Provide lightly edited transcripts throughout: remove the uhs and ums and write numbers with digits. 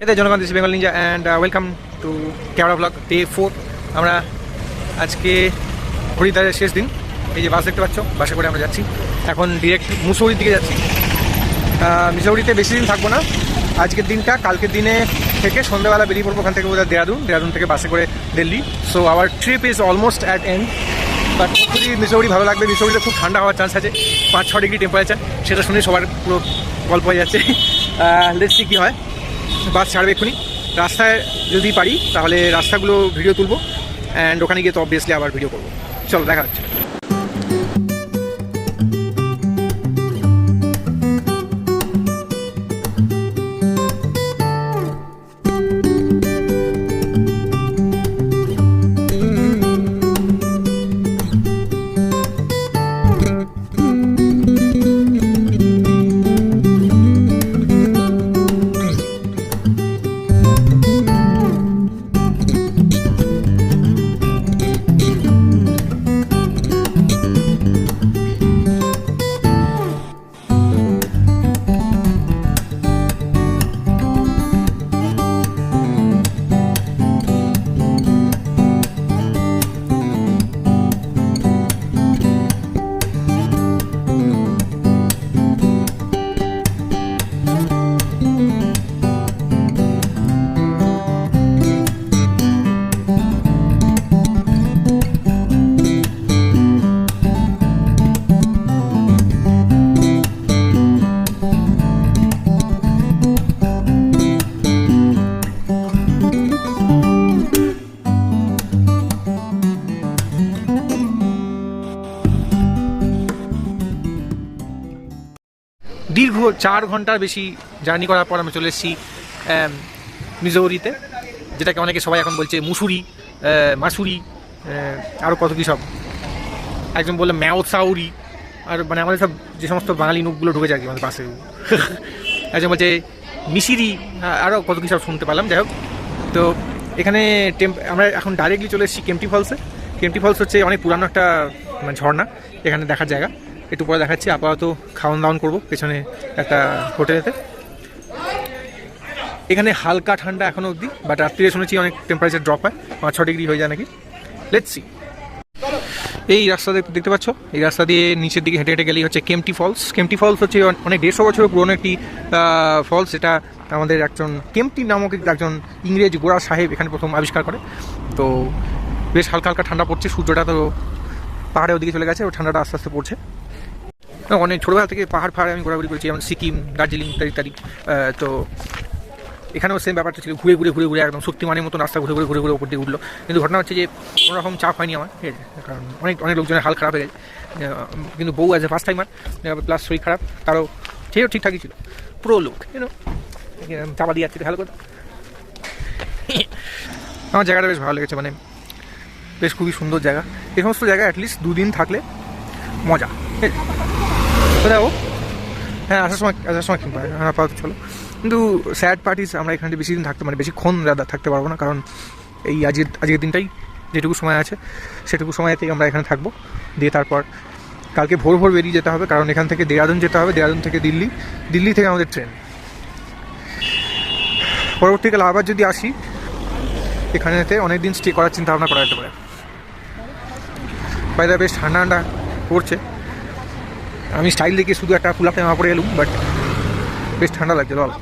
এতে জনগণ this Bengal Ninja and welcome to camera blog day 4। আমরা আজকে হরিদ্বারের শেষ দিন। এই যে বাস দেখতে পাচ্ছ, বাসে করে আমরা যাচ্ছি এখন ডিরেক্ট মুসৌরির দিকে যাচ্ছি। মুসৌরিতে বেশি দিন থাকবো না, আজকের দিনটা, কালকের দিনে থেকে সন্ধ্যাবেলা বেরিয়ে পড়বো ওখান থেকে বোধহয় দেরাদুন থেকে বাসে করে Delhi. So our trip is almost at and, but যদি মিসৌরি ভালো লাগবে। মিসৌরিতে খুব ঠান্ডা হওয়ার চান্স আছে, 5-6 ডিগ্রি টেম্পারেচার, সেটা শুনে সবার পুরো গল্প হয়ে যাচ্ছে। লেটস সি কী হয়। বাস ছাড়বে এক্ষুনি, রাস্তায় যদি পারি তাহলে রাস্তাগুলো ভিডিও তুলবো, অ্যান্ড ওখানে গিয়ে তো অবভিয়াসলি আবার ভিডিও করবো। চলো দেখা হচ্ছে। দীর্ঘ 4 ঘন্টার বেশি জার্নি করার পর আমি চলে এসেছি মিজৌরিতে, যেটাকে অনেকে সবাই এখন বলছে মুসুরি, মাসুরি, আরও কত কী সব। একজন বললে ম্যাওসাউরি, আর মানে আমাদের সব যে সমস্ত বাঙালি নুকগুলো ঢুকেছে আর কি আমাদের পাশে। একজন বলছে মিশিরি, আরও কত কী সব শুনতে পেলাম। যাই হোক, তো এখানে আমরা এখন ডাইরেক্টলি চলে এসেছি কেম্পটি ফলসে। কেম্পটি ফলস হচ্ছে অনেক পুরানো একটা মানে ঝর্ণা, এখানে দেখার জায়গা। একটু পরে দেখাচ্ছি। আপাতত খাওয়ান দাওয়ান করবো পেছনে একটা হোটেলেতে। এখানে হালকা ঠান্ডা এখনও অবধি, বাট রাত্রিরে শুনেছি অনেক টেম্পারেচার ড্রপ হয়, 5-6 ডিগ্রি হয়ে যায় নাকি। Let's see. এই রাস্তা দেখতে পাচ্ছ, এই রাস্তা দিয়ে নিচের দিকে হেঁটে হেঁটে গেলেই হচ্ছে কেম্পটি ফলস। কেম্পটি ফলস হচ্ছে অনেক 150 বছরের পুরনো একটি ফলস। এটা আমাদের একজন কেম্পটি নামক একজন ইংরেজ গোড়া সাহেব এখানে প্রথম আবিষ্কার করে। তো বেশ হালকা হালকা ঠান্ডা পড়ছে, সূর্যটা তো পাহাড়ের ওদিকে চলে গেছে, ও ঠান্ডাটা আস্তে আস্তে পড়ছে। অনেক ছোটোবেলা থেকে পাহাড় আমি ঘোরাঘুরি করেছি, যেমন সিকিম, দার্জিলিং ইত্যাদি ইত্যাদি। তো এখানেও সেম ব্যাপারটা ছিল, ঘুরে ঘুরে একদম শক্তিমানের মতো রাস্তা ঘুরে ঘুরে ওপর দিয়ে উঠলো। কিন্তু ঘটনা হচ্ছে যে কোনোরকম চাপ হয়নি আমার, ঠিক আছে, কারণ অনেক লোকজনের হাল খারাপ হয়ে গেছে। কিন্তু বউ as a first timer, plus শরীর খারাপ, তারও সেও ঠিকঠাকই ছিল। পুরো লোক চাপা দিয়ে যাচ্ছে ভালো কথা। আমার জায়গাটা বেশ ভালো লেগেছে, মানে বেশ খুবই সুন্দর জায়গা। এই সমস্ত জায়গায় অ্যাটলিস্ট 2 দিন থাকলে মজা। দেখো, হ্যাঁ আসার সময় কিনতে পারে, হ্যাঁ আপাতত চলো। কিন্তু স্যাড পার্টিস আমরা এখানে বেশি দিন থাকতে, মানে বেশিক্ষণ থাকতে পারবো না, কারণ এই আজকের দিনটাই যেটুকু সময় আছে সেটুকু সময়তেই আমরা এখানে থাকবো। দিয়ে তারপর কালকে ভোর বেরিয়ে যেতে হবে, কারণ এখান থেকে দেরাদুন যেতে হবে, দেরাদুন থেকে দিল্লি থেকে আমাদের ট্রেন। পরবর্তীকালে আবার যদি আসি এখানেতে অনেক দিন স্টে করার চিন্তা ভাবনা করা যেতে পারে। বাইরে বেশ ঠান্ডা পড়ছে। আমি স্টাইল দেখে শুধু একটা ফুল আপনি পরে এলুম, বাট বেশ ঠান্ডা লাগছে বল।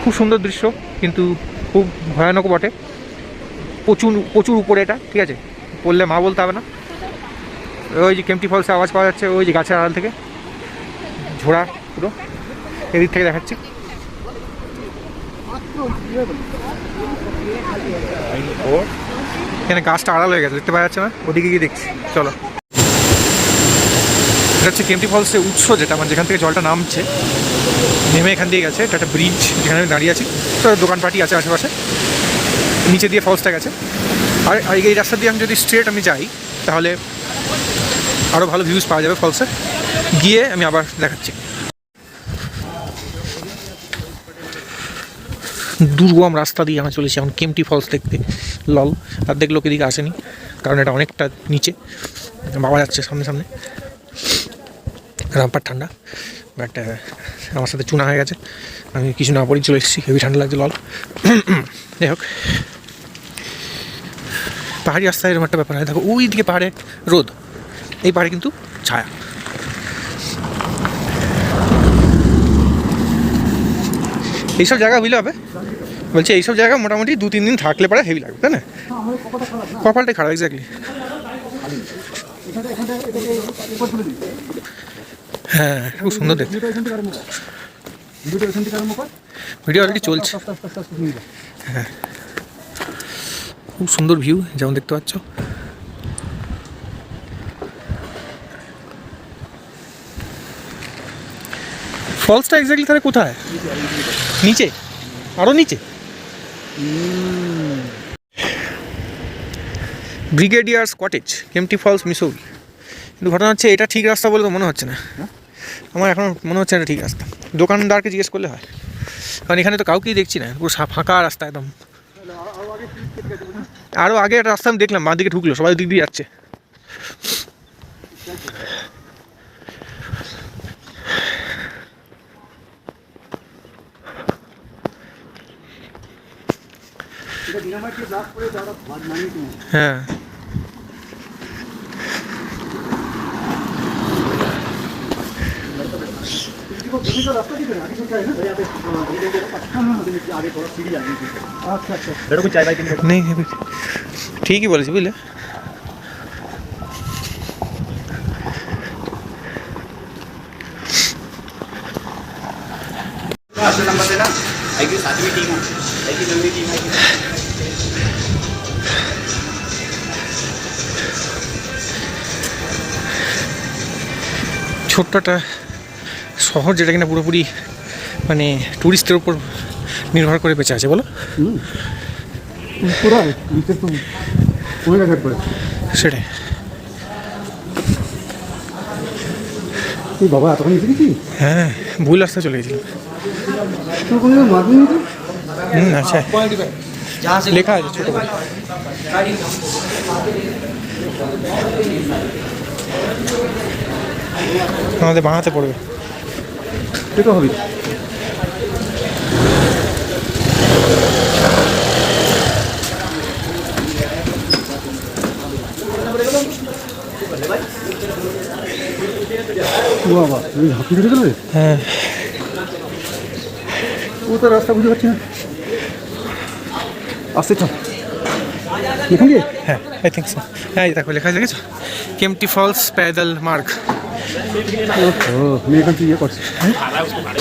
খুব সুন্দর দৃশ্য, কিন্তু খুব ভয়ানক বটে। প্রচুর উপরে এটা, ঠিক আছে, পড়লে মা বলতে হবে না। ওই যে কেম্পটি ফলসে আওয়াজ পাওয়া যাচ্ছে, ওই যে গাছের আড়াল থেকে ঝোড়া পুরো এদিক থেকে দেখাচ্ছি। এখানে গাছটা আড়াল হয়ে গেছে, দেখতে পাওয়া যাচ্ছে না, ওদিকে গিয়ে দেখছি। চলো, এটা হচ্ছে কেম্পটি ফলসের উৎস, যেটা মানে যেখান থেকে জলটা নামছে, নেমে এখান দিয়ে গেছে। এটা একটা ব্রিজ, যেখানে আমি দাঁড়িয়ে আছি। তো দোকানপাটি আছে আশেপাশে, নিচে দিয়ে ফলসটা গেছে। আর এই রাস্তা দিয়ে আমি যদি স্ট্রেট যাই তাহলে আরও ভালো ভিউজ পাওয়া যাবে ফলসে। গিয়ে আমি আবার দেখাচ্ছি। দুর্গম রাস্তা দিয়ে আমরা চলেছি এখন কেম্পটি ফলস দেখতে। লল, অর্ধেক লোক এদিকে আসেনি, কারণ এটা অনেকটা নিচে, পাওয়া যাচ্ছে সামনে। রামপার ঠান্ডা, বাট আমার সাথে চুনা হয়ে গেছে, আমি কিছু না পরেই চলে এসেছি, হেভি ঠান্ডা লাগছে লল। যাই হোক, পাহাড়ি রাস্তায় এরকম একটা ব্যাপার হয়। দেখো ওই দিকে পাহাড়ে রোদ, এই পাহাড়ে কিন্তু ছায়া। এইসব জায়গা বুঝলে হবে, বলছি এইসব জায়গা মোটামুটি 2-3 দিন থাকলে পরে হেভি লাগবে, তাই না? কপালটাই খারাপ, এক্স্যাক্টলি। হ্যাঁ, খুব সুন্দর দেখতে। ভিডিও অলরেডি চলছে। হ্যাঁ, খুব সুন্দর ভিউ যেমন দেখতে পাচ্ছ। ফলসটা এক্স্যাক্টলি তাহলে কোথায়? নিচে, আরও নিচে। ব্রিগেডিয়ার্স কটেজ, কেম্পটি ফলস, মিসৌরি। কিন্তু ঘটনা হচ্ছে এটা ঠিক রাস্তা বলে তো মনে হচ্ছে না। আমার এখন মনে হচ্ছে এটা ঠিক রাস্তা। দোকানদারকে জিজ্ঞেস করলে হয়, কারণ এখানে তো কাউকেই দেখছি না, পুরো ফাঁকা রাস্তা একদম। আরও আগে একটা রাস্তা আমি দেখলাম, বাঁ দিকে ঢুকলো, সবাই দিক দিয়ে যাচ্ছে। হ্যাঁ, ঠিকই বলেছি বুঝলে। ছোট্ট একটা শহর যেটা কিনা পুরোপুরি মানে টুরিস্টের উপর নির্ভর করে বেঁচে আছে, বলো। সেটাই। বাবা এতক্ষণ এসে গেছি? হ্যাঁ, ভুল রাস্তা চলে গেছিলাম। আচ্ছা, লেখা আছে ছোটো করে। আমাদের বাঁ হাতে পড়বে, এটা হবে। বাবা তুমি ঝাঁকি ধরে গেলে? হ্যাঁ, ও তো রাস্তা বুঝতে পারছি না। আসতে চল এখান দিয়ে। হ্যাঁ, আই থিঙ্ক সো। হ্যাঁ, এই দেখো লেখা আছে, দেখেছো? কেম্পটি ফলস প্যাডেল মার্গ। আমি এখান থেকে ইয়ে করছি,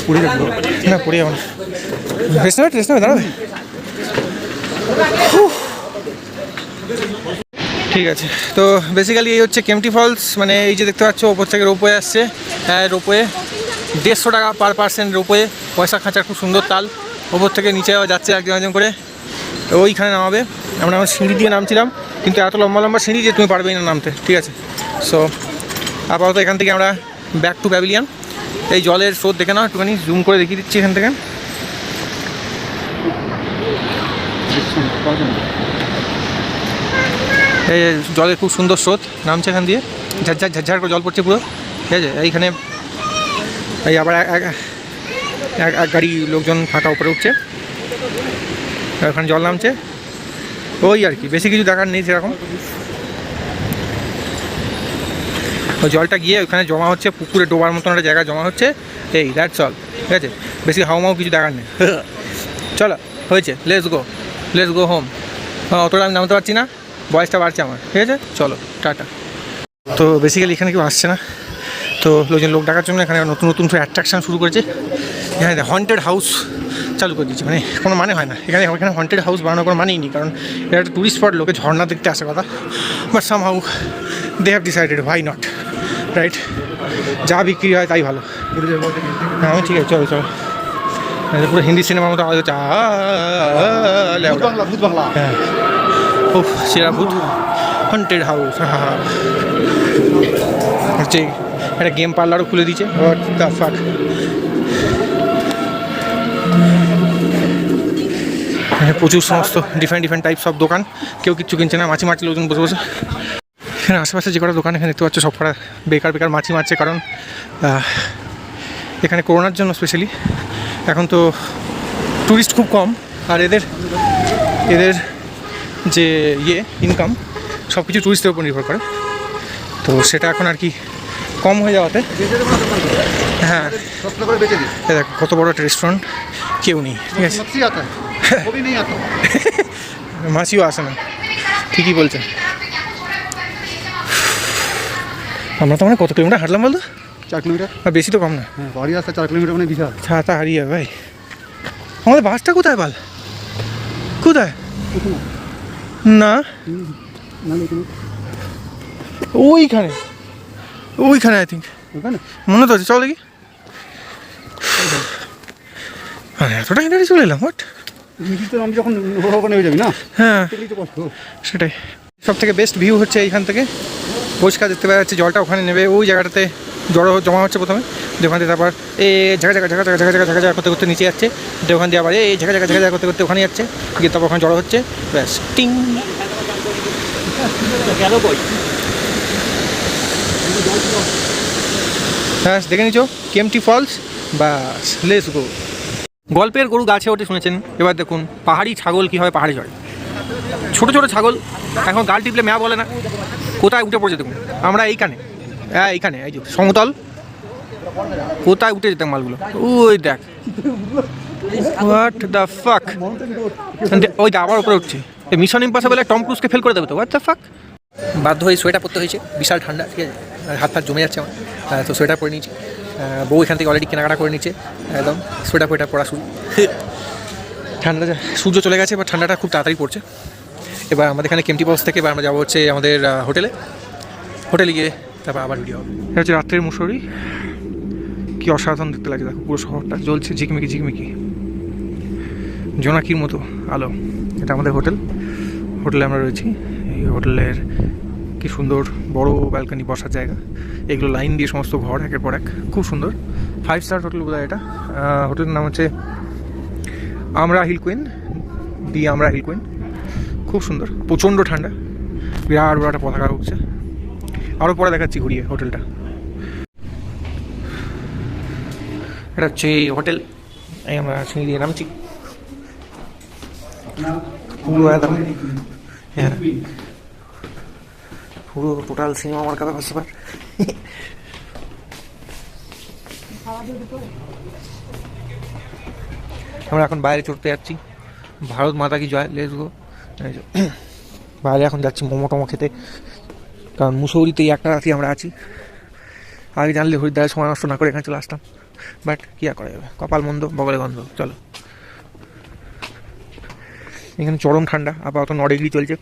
পড়ে যাবো না, পড়ে যাবো না। রেস্ট নেবে, দাঁড়াবে। ঠিক আছে, তো বেসিক্যালি এই হচ্ছে কেম্পটি ফলস। মানে এই যে দেখতে পাচ্ছ ওপর থেকে রোপওয়ে আসছে। হ্যাঁ, রোপওয়ে 150 টাকা পার পার্সেন্ট রোপওয়ে। পয়সা খাঁচার খুব সুন্দর তাল। ওপর থেকে নিচে যাচ্ছে একজন করে, ওইখানে নামাবে। আমরা সিঁড়ি দিয়ে নামছিলাম, কিন্তু এত লম্বা লম্বা সিঁড়ি যে তুমি পারবেই না নামতে, ঠিক আছে? সো আপাতত এখান থেকে আমরা ব্যাক টু প্যাভিলিয়ন। এই জলের স্রোত দেখে নাও, একটুখানি জুম করে দেখিয়ে দিচ্ছি এখান থেকে। এই জলের খুব সুন্দর স্রোত নামছে এখান দিয়ে, ঝাঝার ঝাঝার করে জল পড়ছে পুরো, ঠিক আছে? এইখানে এই আবার এক গাড়ি লোকজন ফাঁকা উপরে উঠছে, ওখানে জল নামছে। ওই আর কি, বেশি কিছু দেখার নেই সেরকম। ওই জলটা গিয়ে ওখানে জমা হচ্ছে, পুকুরে ডোবার মতন একটা জায়গায় জমা হচ্ছে। এই দ্যাটস অল, ঠিক আছে? বেশি হাওমাও কিছু দেখার নেই। চলো, হয়েছে, লেটস গো হোম। অতটা আমি নামতে পারছি না, বয়সটা বাড়ছে আমার, ঠিক আছে? চলো, টাটা। তো বেসিক্যালি এখানে কেউ আসছে না, তো লোক ডাকার জন্য এখানে নতুন নতুন অ্যাট্রাকশান শুরু করেছে। এখানে হন্টেড হাউস চালু করে দিচ্ছে, মানে কোনো মানে হয় না। এখানে হন্টেড হাউস বানানোর কোনো মানেই নেই, কারণ এটা একটা টুরিস্ট স্পট, লোকে ঝর্ণা দেখতে আসে কথা। But somehow they have decided why not, right? যা বিক্রি হয় তাই ভালো। হ্যাঁ, আমি ঠিক আছে, চলো। পুরো হিন্দি সিনেমার মতো আওয়াজ হচ্ছে। হ্যাঁ, ও সেরা ভূত, হন্টেড হাউস। হ্যাঁ, হচ্ছে একটা গেম পার্লারও খুলে দিয়েছে। What the fuck. প্রচুর সমস্ত ডিফারেন্ট টাইপস অফ দোকান, কেউ কিচ্ছু কিনছে না, মাছি মারছে লোকজন বসে বসে। এখানে আশেপাশে যে কটা দোকান এখানে দেখতে পাচ্ছ, সব কটা বেকার মাছি মারছে, কারণ এখানে করোনার জন্য স্পেশালি এখন তো ট্যুরিস্ট খুব কম, আর এদের যে ইনকাম সব কিছু ট্যুরিস্টের উপর নির্ভর করে, তো সেটা এখন আর কি কম হয়ে যাওয়াতে হ্যাঁ দেখ কত বড় একটা রেস্টুরেন্ট, কেউ নেই, ঠিক আছে, মাছিও আসে না, ঠিকই বলছেন। আমরা তো মানে কত কিলোমিটার হাঁটলাম বলতো? 4 কিলোমিটার। আর বেশি তো কম না। হ্যাঁ, বাড়ি আসতে 4 কিলোমিটার মানে বিশাল। ছাতা হারিয়ে ভাই। আমাদের বাসটা কোথায় বাল? কোথায়? না ওইখানে আই থিঙ্ক, মনে তো আছে, চল দেখি। মানে এতটা হেঁটে চলে এলাম, হোয়াট? আমি যখন ওখানে হয়ে যাবি না, হ্যাঁ তো কষ্ট। সেটাই। সব থেকে বেস্ট ভিউ হচ্ছে এইখান থেকে, পরিষ্কার দেখতে পাওয়া যাচ্ছে, জলটা ওখানে নেবে ওই জায়গাটাতে জমা হচ্ছে প্রথমে, ওখান থেকে তারপর এই ঝাঁকা করতে করতে নিচে যাচ্ছে, ওখান দিয়ে আবার এই ঝাঁকা করতে করতে ওখানে যাচ্ছে, গিয়ে তারপর ওখানে জড়ো হচ্ছে, ব্যাস টিং। হ্যাঁ দেখে নিচ্ছ কেএমটি ফলস, বাস লেটস গো। গল্পের গরু গাছে ওঠে শুনেছেন, এবার দেখুন পাহাড়ি ছাগল কীভাবে পাহাড়ে চড়ে। ছোটো ছোটো ছাগল এখন গাল টিপলে ম্যা বলে না, কোথায় উঠে পড়ছে দেখুন। আমরা এইখানে এই যে সমতল, কোথায় উঠে যেতাম মালগুলো, ওই দেখ, হোয়াট দ্য ফাক, ওই দা আবার উপরে উঠছে। মিশন ইম্পসিবল টম ক্রুজকে ফেল করে দেবে তো, হোয়াট দ্য ফাক। বাধ্য হয়ে সোয়েটার পরতে হয়েছে, বিশাল ঠান্ডা, ঠিক আছে, হাত ফাত জমে যাচ্ছে আমার, তো সোয়েটার পরে নিয়েছি। বউ এখান থেকে অলরেডি কেনাকাটা করে নিচ্ছে, একদম সোয়েটার পরা শুরু। ঠান্ডা, সূর্য চলে গেছে, এবার ঠান্ডাটা খুব তাড়াতাড়ি পড়ছে। এবার আমাদের এখানে কেএমটি ফলস থেকে এবার আমরা যাবো হচ্ছে আমাদের হোটেলে গিয়ে তারপর আবার ভিডিও হবে। এটা হচ্ছে রাত্রের মুসৌরি, কি অসাধারণ দেখতে লাগছে, দেখো পুরো শহরটা জ্বলছে ঝিকমিকি, জোনাকির মতো আলো। এটা আমাদের হোটেলে আমরা রয়েছি। এই হোটেলের কি সুন্দর বড় ব্যালকনি, বসার জায়গা, এগুলো লাইন দিয়ে সমস্ত ঘর একের পর এক, খুব সুন্দর। 5 স্টার হোটেল বোধহয় এটা। হোটেলের নাম হচ্ছে আমরা হিল কুইন, খুব সুন্দর, প্রচণ্ড ঠান্ডা, বিরাট বড় একটা পতাকা উঠছে। আরও পরে দেখাচ্ছি ঘুরিয়ে হোটেলটা। এটা হচ্ছে হোটেল, এই আমরা সিঁড়ি দিয়ে নামছি, পুরো একদম, হ্যাঁ পুরো টোটাল সিনেমা আমার কাছে ভাসতে পার। আমরা এখন বাইরে চড়তে যাচ্ছি, ভারত মাতা কি জয়, লেটস গো। বাইরে এখন যাচ্ছি মোমো টোমো খেতে, কারণ মুসৌরিতেই একটা রাতি আমরা আছি। আগে জানলে হরিদ্বারের সময় নষ্ট না করে এখানে চলে আসতাম, বাট কী আর করা যাবে, কপাল মন্দ বগলে গন্ধ। চলো, এখানে চরম ঠান্ডা, আপাতত 9 ডিগ্রি চলছে,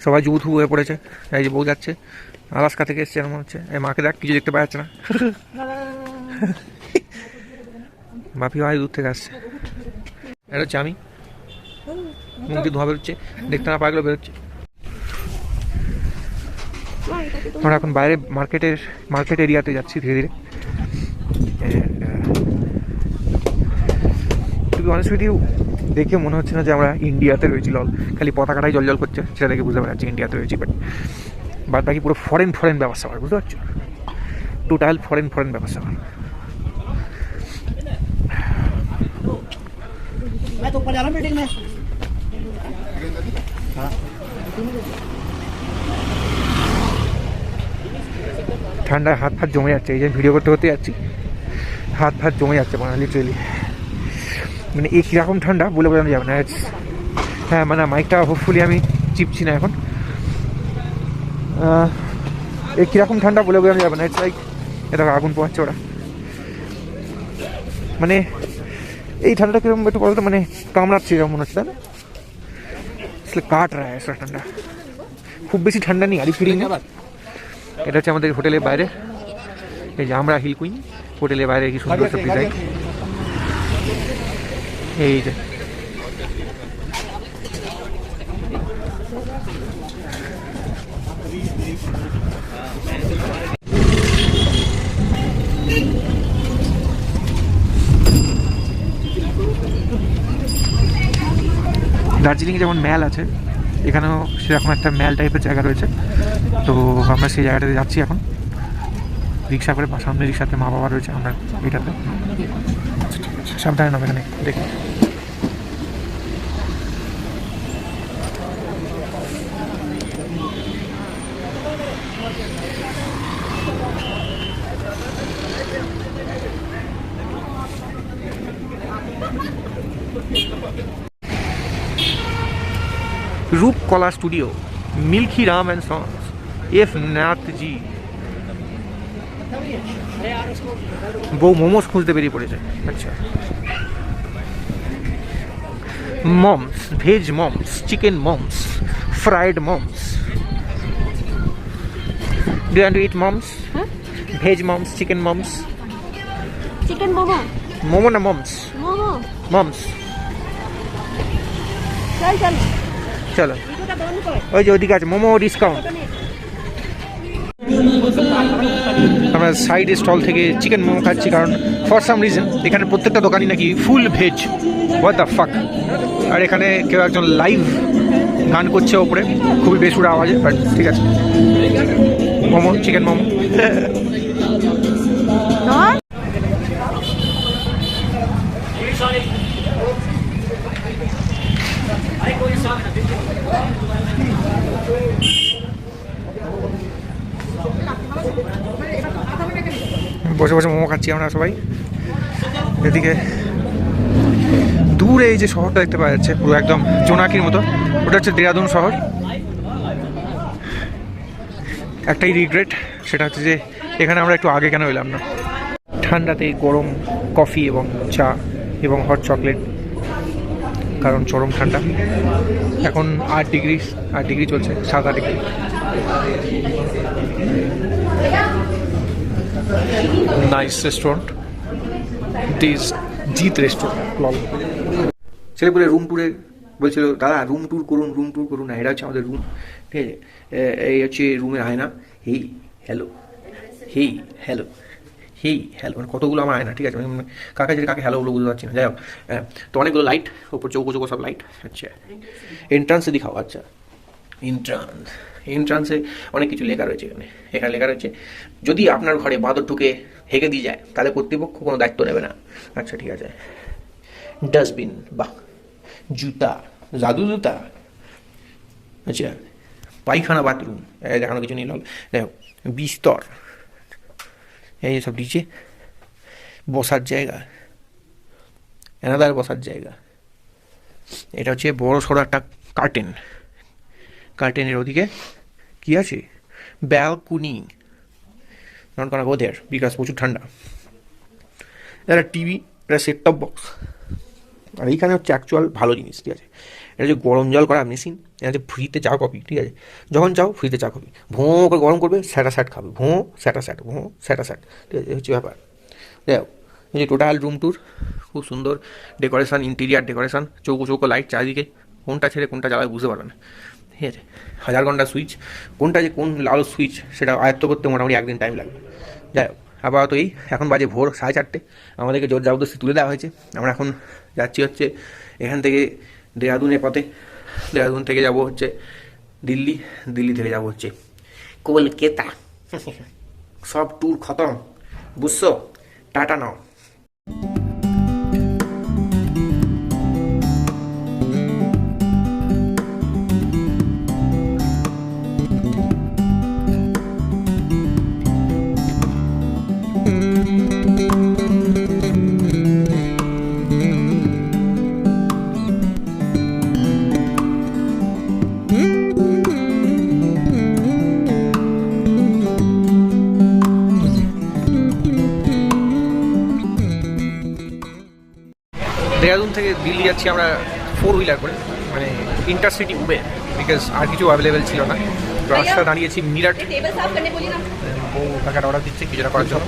সবাই জুবুথু হয়ে পড়েছে। এই যে বউ যাচ্ছে, আলাস্কা থেকে এসছে এরকম হচ্ছে। এই মাকে দেখ, কিছু দেখতে পাওয়া যাচ্ছে না, বাপি ভাই দূর থেকে আসছে। এটা হচ্ছে আমি, মুখ দিয়ে ধোঁয়া বেরোচ্ছে, দেখতে না পাগলে বেরোচ্ছে। আমরা এখন বাইরে মার্কেট এরিয়াতে যাচ্ছি ধীরে ধীরে। To be honest with you, দেখে মনে হচ্ছে না যে আমরা ইন্ডিয়াতে রয়েছি, লল খালি পতাকাটাই জল করছে, সেটা দেখে বুঝতে পারছি ইন্ডিয়াতে রয়েছি, বাট বাকি পুরো ফরেন ব্যবস্থা হয়, বুঝতে পারছো, টোটাল ফরেন ব্যবস্থা হয়। ঠান্ডায় হাত ফাত জমে যাচ্ছে, এই যে ভিডিও করতে যাচ্ছি, হাত ফাত জমে যাচ্ছে মানে লিটারেলি, মানে এই কীরকম ঠান্ডা বলে বোঝানো যাবে না। হ্যাঁ মানে মাইকটা হোপফুলি আমি চিপছি না এখন, এই কীরকম ঠান্ডা বলে বোঝানো যাবে না। ইটস লাইক এটা আগুন পোহাচ্ছে ওরা, মানে এই ঠান্ডাটা কীরকম একটু বলতো, মানে কামড়াচ্ছে এরকম মনে হচ্ছে, তাই না, কাট রা হ্যাঁ ঠান্ডা, খুব বেশি ঠান্ডা নেই, আরই ফিরিং। এটা হচ্ছে আমাদের হোটেলের বাইরে, এই যে আমরা হিল কুইন হোটেলের বাইরে কি সুন্দর একটা ডিজাইন, এই যে দার্জিলিংয়ে যেমন ম্যাল আছে, এখানেও সেরকম একটা ম্যাল টাইপের জায়গা রয়েছে, তো আমরা সেই জায়গাটাতে যাচ্ছি এখন রিক্সা করে। সামনে রিক্সাতে মা বাবা রয়েছে, আমরা এটাতে। সাবধানে নাম এখানে দেখি। Roopkala studio, Milki Ram and sons, F Nath ji. বউ মোমোস খুঁজতে বেরিয়ে পড়েছে। আচ্ছা, momos, veg momos, chicken momos, fried momos. Do you want to eat momos? Veg momos, chicken momos. Chicken momo, momo না মমস? মোমো। মমস। চল চল, চলো, ভিডিওটা বন্ধ কর। ওই যে ওদিকে আছে মোমো ডিসকাউন্ট। আমরা সাইড স্টল থেকে চিকেন মোমো খাচ্ছি, কারণ ফর সাম রিজন এখানে প্রত্যেকটা দোকানই নাকি ফুল ভেজ। What the fuck. আর এখানে কেউ একজন লাইভ গান করছে ওপরে, খুবই বেসুরা আওয়াজে, বাট ঠিক আছে। মোমো, চিকেন মোমো। বসে বসে মোমো খাচ্ছি আমরা সবাই। এদিকে দূরে এই যে শহরটা দেখতে পাওয়া যাচ্ছে, পুরো একদম জোনাকির মতো, ওটা হচ্ছে দেরাদুন শহর। একটাই রিগ্রেট, সেটা হচ্ছে যে এখানে আমরা একটু আগে কেন এলাম না। ঠান্ডাতে গরম কফি এবং চা এবং হট চকলেট, কারণ চরম ঠান্ডা। এখন 8 ডিগ্রি চলছে, 7-8 ডিগ্রি। নাইস রেস্টুরেন্ট, দিস জিত রেস্টুরেন্ট। ছেলেপুলে রুম ট্যুরে বলছিল, দাদা রুম ট্যুর করুন না, এটা হচ্ছে আমাদের রুম, ঠিক আছে। এই হচ্ছে রুমের আয়না, hey hello, hey hello, hey hello, মানে কতগুলো আমার আয়না, ঠিক আছে। মানে কাকে যে কাকে হ্যালো বলে বুঝতে পারছি না, যাই হোক। তো অনেকগুলো লাইট, ওপর চৌকো সব লাইট। আচ্ছা, এন্ট্রান্সে দেখাও। আচ্ছা, এন্ট্রান্সে অনেক কিছু লেখা রয়েছে। এখানে লেখা রয়েছে, যদি আপনার ঘরে বাঁদর ঢুকে হেগে দিয়ে যায় তাহলে কর্তৃপক্ষ কোনো দায়িত্ব নেবে না। আচ্ছা, ঠিক আছে। ডাস্টবিন, বাহ। জুতা, জাদু জুতা। আচ্ছা, পায়খানা, বাথরুম, দেখানো কিছু নেই, লল। দেখো, বিস্তর, এই সব নিচে বসার জায়গা, এনাদার বসার জায়গা। এটা হচ্ছে বড় সড়ো একটা কার্টেনের ওদিকে কি আছে, balcony. Not gonna go there because প্রচুর ঠান্ডা। এটা টিভি, এটা সেট টপ বক্স। আর এইখানে হচ্ছে অ্যাকচুয়াল ভালো জিনিস, ঠিক আছে। এটা হচ্ছে গরম জল করা মেশিন, এটা হচ্ছে ফ্রিতে চা কফি, ঠিক আছে। যখন চাও ফ্রিতে চা কফি, ভোঁ করে গরম করবে, স্যাটা খাবে, ভোঁ স্যাটা ঠিক আছে। হচ্ছে ব্যাপার। দেখো, এই যে টোটাল রুম ট্যুর, খুব সুন্দর ডেকোরেশন, ইন্টেরিয়ার ডেকোরেশন, চৌকো লাইট চারিদিকে, কোনটা ছেড়ে কোনটা জ্বালায় বুঝতে পারবে না, ঠিক আছে। 1000 ঘন্টা সুইচ, কোনটা যে কোন লাল সুইচ সেটা আয়ত্ত করতে মোটামুটি একদিন টাইম লাগবে। যাই হোক, আপাতত এই এখন বাজে ভোর 4:30, আমাদেরকে জোর জবরদস্তি তুলে দেওয়া হয়েছে। আমরা এখন যাচ্ছি হচ্ছে এখান থেকে দেরাদুনের পথে। দেরাদুন থেকে যাব হচ্ছে দিল্লি থেকে যাব হচ্ছে কলকাতা। সব ট্যুর খতম, বুঝছো? টাটা নাও। দেরাদুন থেকে দিল্লি যাচ্ছি আমরা 4 হুইলার করে, মানে ইন্টারসিটি উবের, বিকজ আর কিছু অ্যাভেলেবেল ছিল না। তো রাস্তা দাঁড়িয়েছি মিরাট। ও টাকাটা অর্ডার দিচ্ছে কিছুটা করার জন্য,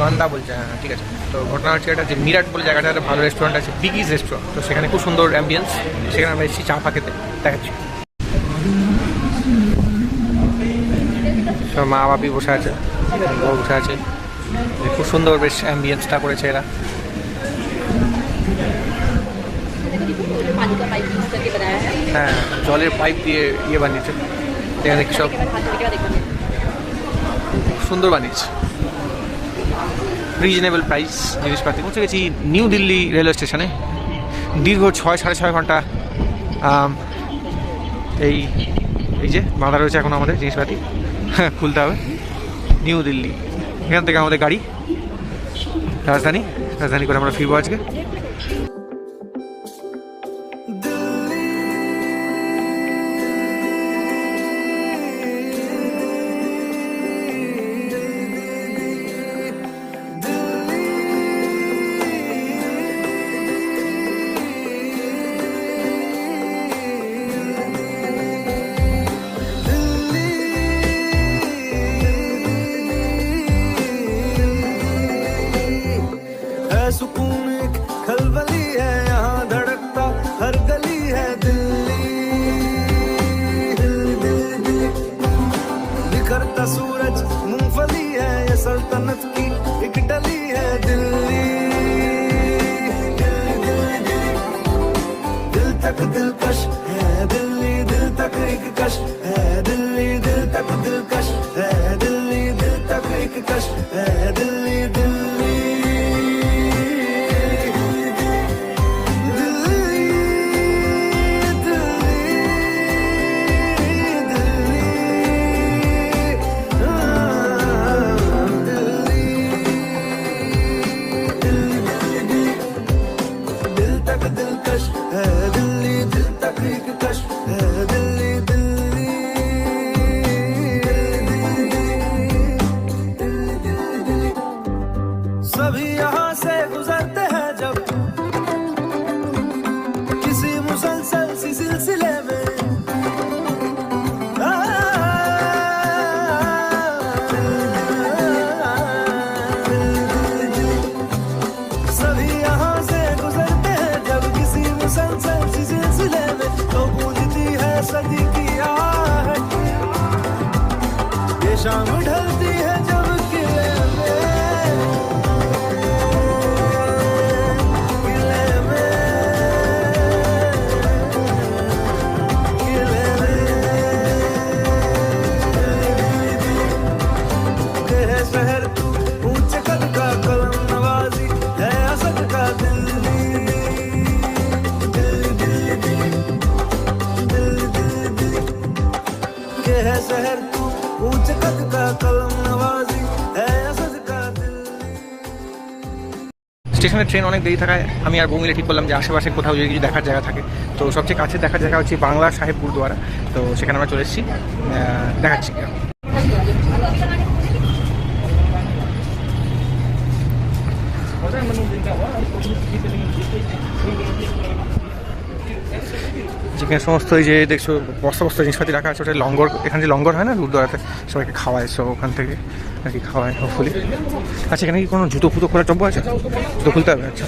গান্দা বলছে। হ্যাঁ, ঠিক আছে। তো ঘটনা হচ্ছে এটা যে মিরাট বলে জায়গাটা একটা ভালো রেস্টুরেন্ট আছে, বিগিজ রেস্টুরেন্ট। তো সেখানে খুব সুন্দর অ্যাম্বিয়েন্স, সেখানে আমরা এসেছি চা খেতে, দেখাচ্ছি। সব মা বাপি বসে আছে, বউ বসে আছে, খুব সুন্দর বেশ অ্যাম্বিয়েন্সটা করেছে এরা। হ্যাঁ, জলের পাইপ দিয়ে ইয়ে বানিয়েছে, এখানে সব সুন্দর বানিয়েছে। রিজনেবল প্রাইস জিনিসপাতি। পৌঁছে গেছি নিউ দিল্লি রেলওয়ে স্টেশনে। দীর্ঘ 6-6.5 ঘন্টা এই যে বাঁধা রয়েছে এখন আমাদের জিনিসপাতি খুলতে হবে। নিউ দিল্লি, এখান থেকে আমাদের গাড়ি রাজধানী করে আমরা ফিরবো আজকে। सुकून एक खलबली है यहाँ धड़कता हर गली है दिल्ली दिल्ली दिल्ली दिल्ली बिखरता सूरज मूंगफली है ये सल्तनत की एक डली है दिल्ली दिल्ली दिल्ली दिल्ली दिल तक दिलकश है दिल्ली दिल तक एक कश है दिल्ली दिल तक दिलकश है दिल्ली दिल तक एक कश है दिल्ली दिल्ली सभी यहाँ से गुजरते हैं जब किसी मुसलसल सी सिलसिले में सभी यहाँ से गुजरते हैं जब किसी मुसलसल सी सिलसिले में तो गूंजती है सदी की आहट ये शाम ढलती है जब किले में शहर तू ऊंचे कद का कलम नवाजी है असद का दिल्ली दिल्ली दिल्ली दिल्ली दिल्ली दिल्ली के है शहर तू ऊंचे कद का कलम नवाजी है असद का दिल्ली। স্টেশনের ট্রেন অনেক দেরি থাকায় আমি আর বউ মিলে ঠিক করলাম যে আশেপাশে কোথাও যদি কিছু দেখার জায়গা থাকে। তো সবচেয়ে কাছে দেখার জায়গা হচ্ছে বাংলা সাহেব গুরুদুয়ারা। তো সেখানে আমরা চলে এসেছি, দেখাচ্ছি। যেখানে সমস্ত এই যে দেখছো বস্তা বস্তা জিনিসপাতি রাখা আছে, ওটা লঙ্গর। এখানে যে লঙ্গর হয় না গুরুদুয়ারাতে, সবাইকে খাওয়ায়, সো ওখান থেকে আর কি খাওয়ায় হোপফুলি। আচ্ছা, এখানে কি কোনো জুতো ফুতো খোলার চব্য আছে? জুতো খুলতে হবে? আচ্ছা,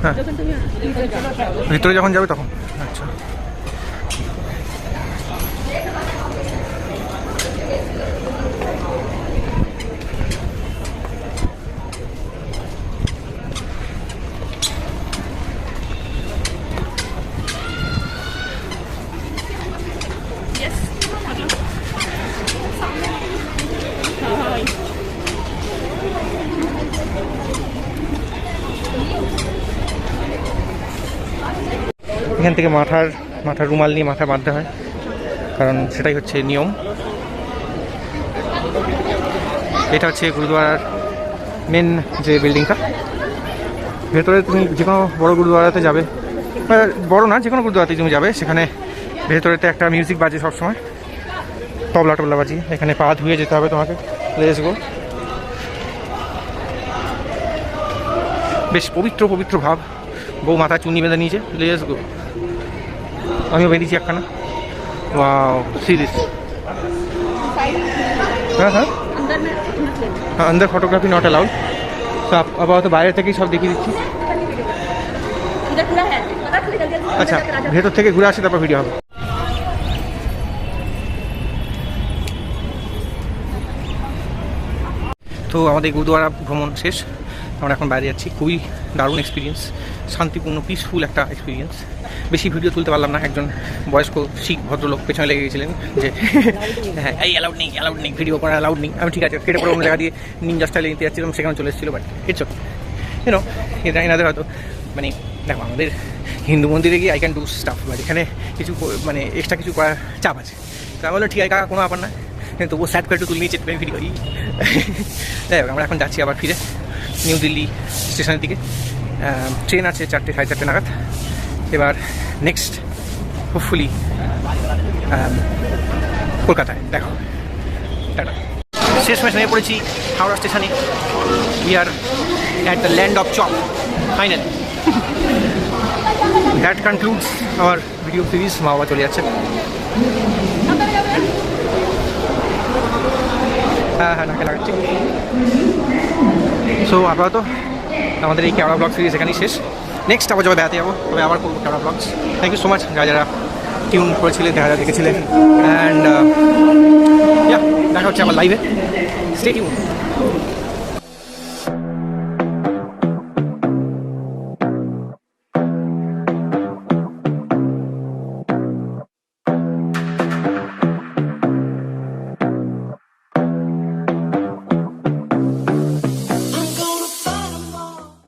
হ্যাঁ, ভিতরে যখন যাবে তখন। আচ্ছা, এখান থেকে মাথার রুমাল নিয়ে মাথা বাঁধতে হয়, কারণ সেটাই হচ্ছে নিয়ম। এটা হচ্ছে গুরুদুয়ারার মেন যে বিল্ডিংটা। ভেতরে তুমি যে কোনো বড়ো গুরুদুয়ারাতে যাবে, বড়ো না, যে কোনো গুরুদুয়ারাতে তুমি যাবে, সেখানে ভেতরেতে একটা মিউজিক বাজে সবসময়, তবলা টবলা বাজিয়ে। এখানে পা ধুয়ে যেতে হবে তোমাকে। Let's go. বেশ পবিত্র পবিত্র ভাব। বউ মাথা চুনি বেঁধে নিয়েছে। Let's go. আমিও বেরিয়েছি একখানা। Wow, serious. हाँ हाँ अंदर फोटोग्राफी नॉट अलाउड। तो अब तो বাইরে থেকেই সব দেখিয়ে দিচ্ছি। আচ্ছা, ভেতর থেকে ঘুরে আসি, তারপর ভিডিও হবে। তো আমাদের গুরুদুয়ারা ভ্রমণ শেষ। আমরা এখন বাইরে যাচ্ছি। খুবই দারুণ এক্সপিরিয়েন্স, শান্তিপূর্ণ পিসফুল একটা এক্সপিরিয়েন্স। বেশি ভিডিও তুলতে পারলাম না, একজন বয়স্ক শিখ ভদ্রলোক পেছনে লেগে গেছিলেন যে হ্যাঁ এই অ্যালাউড নেই ভিডিও করা অ্যালাউড নেই। আমি ঠিক আছে কেটে পরে অন্য জায়গা দিয়ে নিনজা স্টাইলে নিতে যাচ্ছিলাম, সেখানে চলে এসেছিলো। বাট ইটস ওকে, ইউনো এনাদের হয়তো মানে দেখো আমাদের হিন্দু মন্দিরে গিয়ে I can do staff, but এখানে কিছু মানে এক্সট্রা কিছু করার চাপ আছে। তা বললো ঠিক আছে কাকা, কোনো ব্যাপার না, কিন্তু তবুও স্যাট করে একটু তুলে নিয়ে চেক করে ভিডিও করি। যাই হোক, আমরা এখন যাচ্ছি আবার ফিরে নিউ দিল্লি স্টেশনের দিকে। ট্রেন আছে 4টে 4:30 নাগাদ। এবার নেক্সট হোপফুলি কলকাতায় দেখো। টাটা। শেষমেশ নেমে পড়েছি হাওড়া স্টেশনে। We are at the land of chop final. That concludes hour video series. মা বাবা চলে যাচ্ছে। হ্যাঁ নাকে লাগাচ্ছি। সো আপাতত আমাদের এই ক্যামেরা ব্লগ সিরিজ এখানেই শেষ। নেক্সট আবার যবে বেড়াতে যাবো তবে আবার করবো camera vlogs. Thank you so much যারা যারা টিউন করেছিলেন, যারা যারা দেখেছিলেন। অ্যান্ড দেখা হচ্ছে আমার লাইভে। Stay tune.